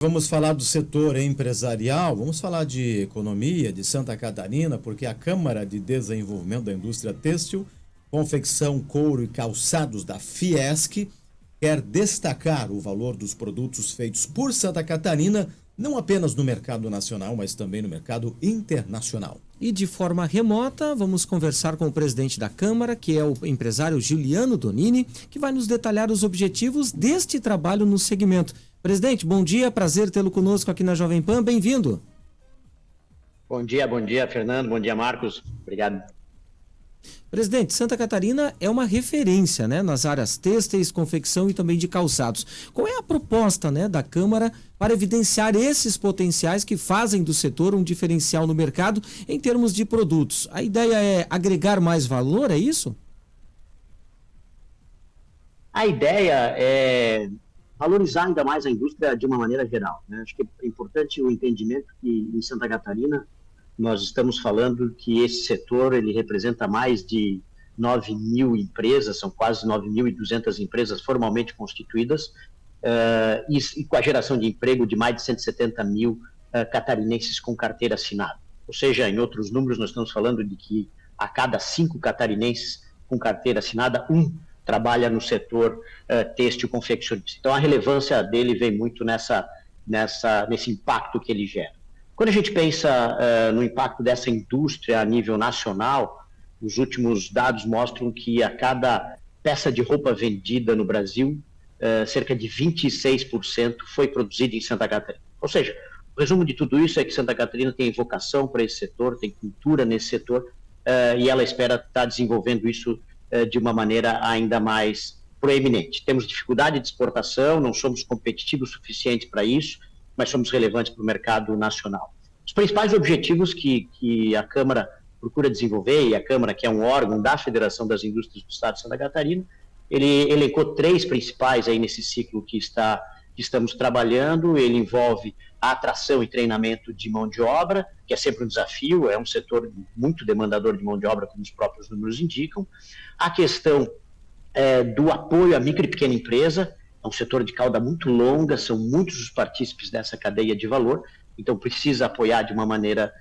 Vamos falar do setor empresarial, vamos falar de economia de Santa Catarina, porque a Câmara de Desenvolvimento da Indústria Têxtil, Confecção, Couro e Calçados da Fiesc quer destacar o valor dos produtos feitos por Santa Catarina, não apenas no mercado nacional, mas também no mercado internacional. E de forma remota, vamos conversar com o presidente da Câmara, que é o empresário Juliano Donini, que vai nos detalhar os objetivos deste trabalho no segmento. Presidente, bom dia, prazer tê-lo conosco aqui na Jovem Pan, bem-vindo. Bom dia, Fernando, bom dia, Marcos, obrigado. Presidente, Santa Catarina é uma referência, nas áreas têxteis, confecção e também de calçados. Qual é a proposta, da Câmara para evidenciar esses potenciais que fazem do setor um diferencial no mercado em termos de produtos? A ideia é agregar mais valor, é isso? A ideia é valorizar ainda mais a indústria de uma maneira geral, Acho que é importante o entendimento que em Santa Catarina nós estamos falando que esse setor ele representa mais de 9 mil empresas, são quase 9.200 empresas formalmente constituídas, e com a geração de emprego de mais de 170 mil catarinenses com carteira assinada. Ou seja, em outros números, nós estamos falando de que a cada 5 catarinenses com carteira assinada, trabalha no setor têxtil confeccionista. Então, a relevância dele vem muito nesse impacto que ele gera. Quando a gente pensa no impacto dessa indústria a nível nacional, os últimos dados mostram que a cada peça de roupa vendida no Brasil, cerca de 26% foi produzida em Santa Catarina. Ou seja, o resumo de tudo isso é que Santa Catarina tem vocação para esse setor, tem cultura nesse setor, e ela espera estar desenvolvendo isso de uma maneira ainda mais proeminente. Temos dificuldade de exportação, não somos competitivos o suficiente para isso, mas somos relevantes para o mercado nacional. Os principais objetivos que a Câmara procura desenvolver, e a Câmara, que é um órgão da Federação das Indústrias do Estado de Santa Catarina, ele elencou 3 principais aí nesse ciclo que estamos trabalhando. Ele envolve a atração e treinamento de mão de obra, que é sempre um desafio, é um setor muito demandador de mão de obra, como os próprios números indicam. A questão do apoio à micro e pequena empresa, é um setor de cauda muito longa, são muitos os partícipes dessa cadeia de valor, então precisa apoiar de uma maneira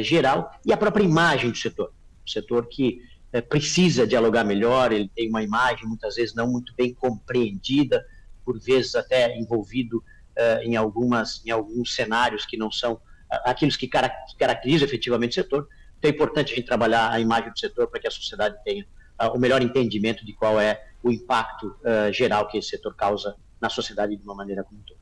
geral, e a própria imagem do setor, um setor que precisa dialogar melhor, ele tem uma imagem muitas vezes não muito bem compreendida, por vezes até envolvido em alguns cenários que não são aqueles que caracterizam efetivamente o setor. Então é importante a gente trabalhar a imagem do setor para que a sociedade tenha o melhor entendimento de qual é o impacto geral que esse setor causa na sociedade de uma maneira como um todo.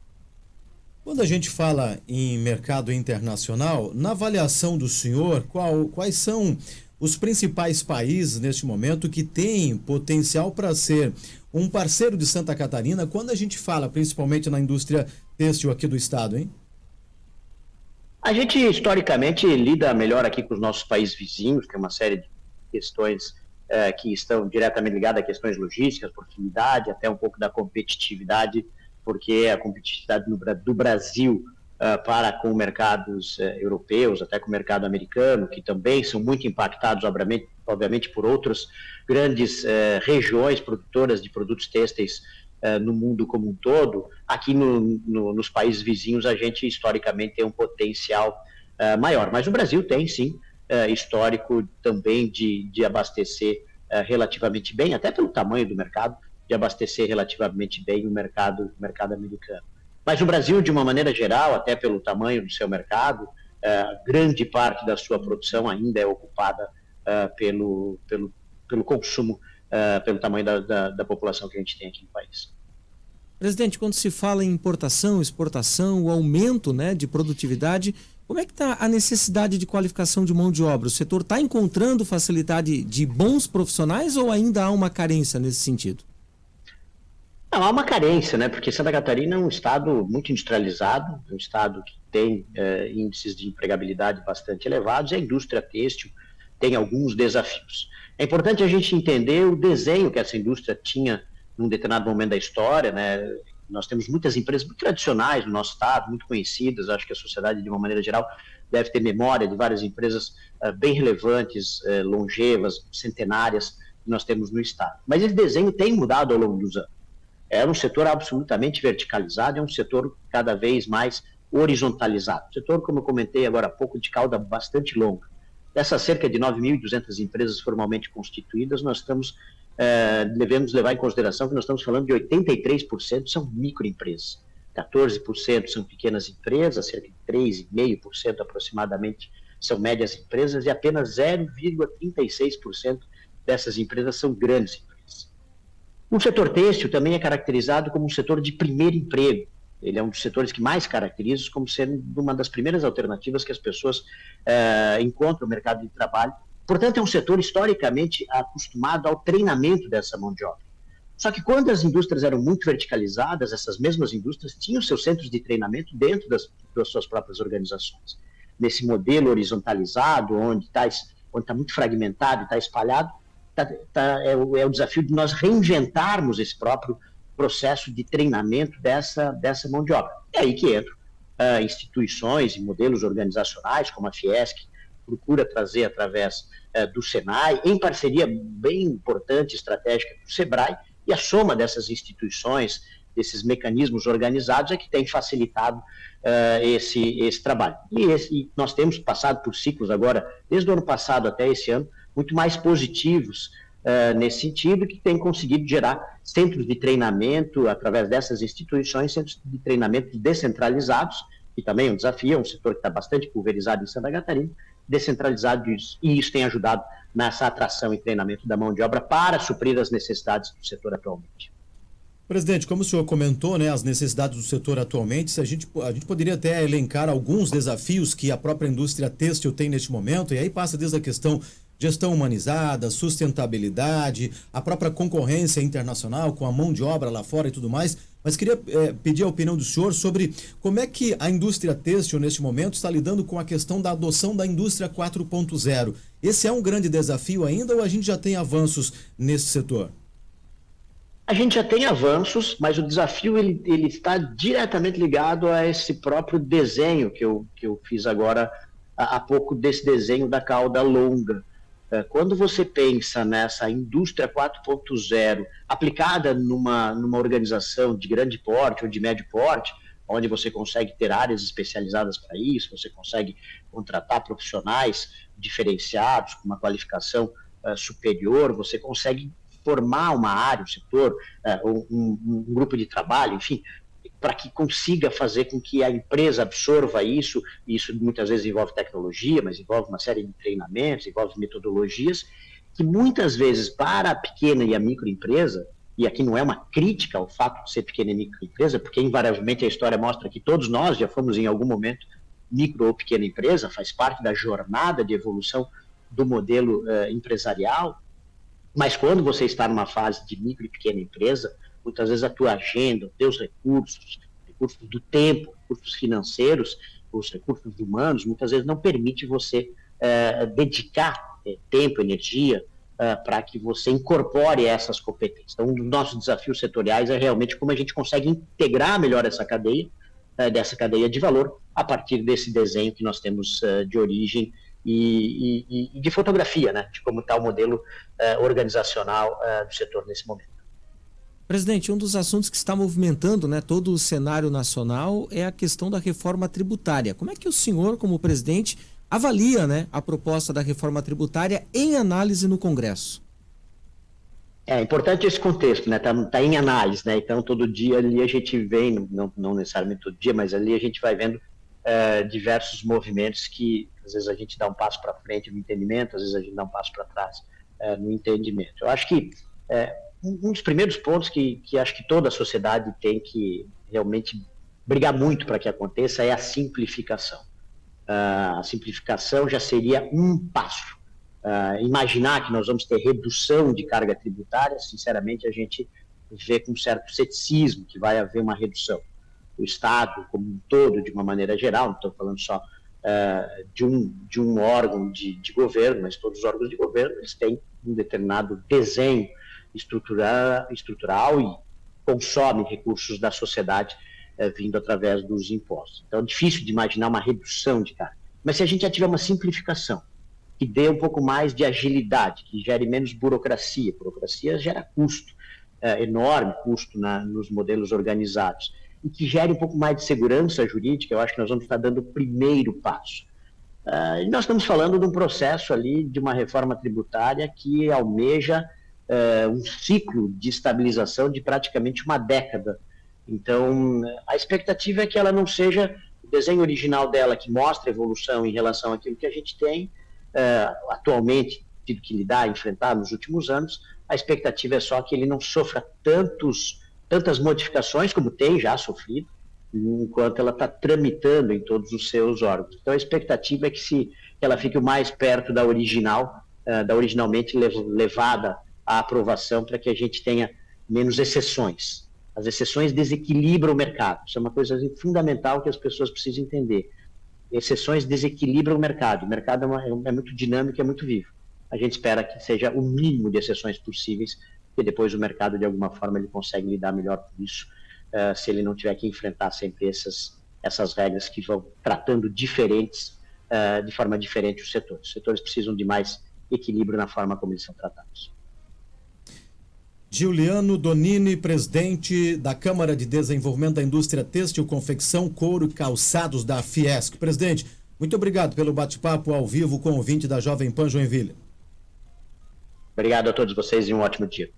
Quando a gente fala em mercado internacional, na avaliação do senhor, quais são os principais países neste momento que têm potencial para ser um parceiro de Santa Catarina, quando a gente fala principalmente na indústria têxtil aqui do estado, hein? A gente historicamente lida melhor aqui com os nossos países vizinhos, tem uma série de questões que estão diretamente ligadas a questões logísticas, proximidade, até um pouco da competitividade, porque a competitividade do Brasil para com mercados europeus, até com o mercado americano, que também são muito impactados, obviamente por outras grandes regiões produtoras de produtos têxteis no mundo como um todo. Aqui nos países vizinhos a gente historicamente tem um potencial maior, mas o Brasil tem sim histórico também de abastecer relativamente bem, até pelo tamanho do mercado, de abastecer relativamente bem o mercado americano. Mas o Brasil, de uma maneira geral, até pelo tamanho do seu mercado, grande parte da sua produção ainda é ocupada pelo consumo, pelo tamanho da população que a gente tem aqui no país. Presidente, quando se fala em importação, exportação, o aumento de produtividade, como é que está a necessidade de qualificação de mão de obra? O setor está encontrando facilidade de bons profissionais ou ainda há uma carência nesse sentido? Não, há uma carência, porque Santa Catarina é um estado muito industrializado, um estado que tem índices de empregabilidade bastante elevados, e a indústria têxtil tem alguns desafios. É importante a gente entender o desenho que essa indústria tinha num determinado momento da história, Nós temos muitas empresas muito tradicionais no nosso estado, muito conhecidas, acho que a sociedade, de uma maneira geral, deve ter memória de várias empresas bem relevantes, longevas, centenárias, que nós temos no estado. Mas esse desenho tem mudado ao longo dos anos. era um setor absolutamente verticalizado, é um setor cada vez mais horizontalizado. Um setor, como eu comentei agora há pouco, de cauda bastante longa. Dessas cerca de 9.200 empresas formalmente constituídas, nós devemos levar em consideração que nós estamos falando de 83% são microempresas, 14% são pequenas empresas, cerca de 3,5% aproximadamente são médias empresas e apenas 0,36% dessas empresas são grandes empresas. O setor têxtil também é caracterizado como um setor de primeiro emprego. Ele é um dos setores que mais caracteriza como sendo uma das primeiras alternativas que as pessoas encontram no mercado de trabalho. Portanto, é um setor historicamente acostumado ao treinamento dessa mão de obra. Só que quando as indústrias eram muito verticalizadas, essas mesmas indústrias tinham seus centros de treinamento dentro das suas próprias organizações. Nesse modelo horizontalizado, onde está muito fragmentado e está espalhado, é o desafio de nós reinventarmos esse próprio processo de treinamento dessa mão de obra. É aí que entram instituições e modelos organizacionais, como a Fiesc, procura trazer através do Senai, em parceria bem importante, estratégica com o Sebrae, e a soma dessas instituições, desses mecanismos organizados, é que tem facilitado esse trabalho. E nós temos passado por ciclos agora, desde o ano passado até esse ano, muito mais positivos nesse sentido, que tem conseguido gerar centros de treinamento, através dessas instituições, centros de treinamento descentralizados, que também é um desafio, é um setor que está bastante pulverizado em Santa Catarina, descentralizado, e isso tem ajudado nessa atração e treinamento da mão de obra para suprir as necessidades do setor atualmente. Presidente, como o senhor comentou, né, as necessidades do setor atualmente, a gente poderia até elencar alguns desafios que a própria indústria têxtil tem neste momento, e aí passa desde a questão gestão humanizada, sustentabilidade, a própria concorrência internacional com a mão de obra lá fora e tudo mais, mas queria pedir a opinião do senhor sobre como é que a indústria têxtil neste momento está lidando com a questão da adoção da indústria 4.0. Esse é um grande desafio ainda ou a gente já tem avanços nesse setor? A gente já tem avanços, mas o desafio ele está diretamente ligado a esse próprio desenho que eu fiz agora há pouco, desse desenho da cauda longa. Quando você pensa nessa indústria 4.0 aplicada numa organização de grande porte ou de médio porte, onde você consegue ter áreas especializadas para isso, você consegue contratar profissionais diferenciados, com uma qualificação superior, você consegue formar uma área, um setor, um grupo de trabalho, enfim, para que consiga fazer com que a empresa absorva isso. Isso muitas vezes envolve tecnologia, mas envolve uma série de treinamentos, envolve metodologias, que muitas vezes para a pequena e a microempresa, e aqui não é uma crítica ao fato de ser pequena e microempresa, porque invariavelmente a história mostra que todos nós já fomos em algum momento micro ou pequena empresa, faz parte da jornada de evolução do modelo empresarial, mas quando você está numa fase de micro e pequena empresa, muitas vezes a tua agenda, os teus recursos do tempo, recursos financeiros, os recursos humanos, muitas vezes não permite você dedicar tempo, energia, para que você incorpore essas competências. Então, um dos nossos desafios setoriais é realmente como a gente consegue integrar melhor essa cadeia, dessa cadeia de valor, a partir desse desenho que nós temos de origem e de fotografia, né, de como está o modelo organizacional do setor nesse momento. Presidente, um dos assuntos que está movimentando, né, todo o cenário nacional é a questão da reforma tributária. Como é que o senhor, como presidente, avalia, né, a proposta da reforma tributária em análise no Congresso? É importante esse contexto, né? Tá em análise, né? Então todo dia ali a gente vem, não necessariamente todo dia, mas ali a gente vai vendo diversos movimentos que às vezes a gente dá um passo para frente no entendimento, às vezes a gente dá um passo para trás no entendimento. Eu acho que um dos primeiros pontos que acho que toda a sociedade tem que realmente brigar muito para que aconteça é a simplificação. A simplificação já seria um passo. Imaginar que nós vamos ter redução de carga tributária, sinceramente a gente vê com certo ceticismo que vai haver uma redução. O Estado como um todo, de uma maneira geral, não estou falando só de um órgão de governo, mas todos os órgãos de governo eles têm um determinado desenho estrutural e consomem recursos da sociedade vindo através dos impostos. Então é difícil de imaginar uma redução de carga. Mas se a gente já tiver uma simplificação, que dê um pouco mais de agilidade, que gere menos burocracia gera custo, enorme custo nos modelos organizados, e que gere um pouco mais de segurança jurídica, eu acho que nós vamos estar dando o primeiro passo. Nós estamos falando de um processo ali, de uma reforma tributária que almeja um ciclo de estabilização de praticamente uma década. Então, a expectativa é que ela não seja o desenho original dela, que mostra evolução em relação àquilo que a gente tem atualmente tido que lidar, enfrentar nos últimos anos. A expectativa é só que ele não sofra tantas modificações como tem já sofrido, enquanto ela está tramitando em todos os seus órgãos. Então, a expectativa é que ela fique o mais perto da originalmente levada à aprovação, para que a gente tenha menos exceções. As exceções desequilibram o mercado. Isso é uma coisa fundamental que as pessoas precisam entender. Exceções desequilibram o mercado. O mercado é muito dinâmico, é muito vivo. A gente espera que seja o mínimo de exceções possíveis, porque depois o mercado, de alguma forma, ele consegue lidar melhor com isso, se ele não tiver que enfrentar sempre essas regras que vão tratando de forma diferente os setores. Os setores precisam de mais equilíbrio na forma como eles são tratados. Giuliano Donini, presidente da Câmara de Desenvolvimento da Indústria Têxtil, Confecção, Couro e Calçados da Fiesc. Presidente, muito obrigado pelo bate-papo ao vivo com o ouvinte da Jovem Pan Joinville. Obrigado a todos vocês e um ótimo dia.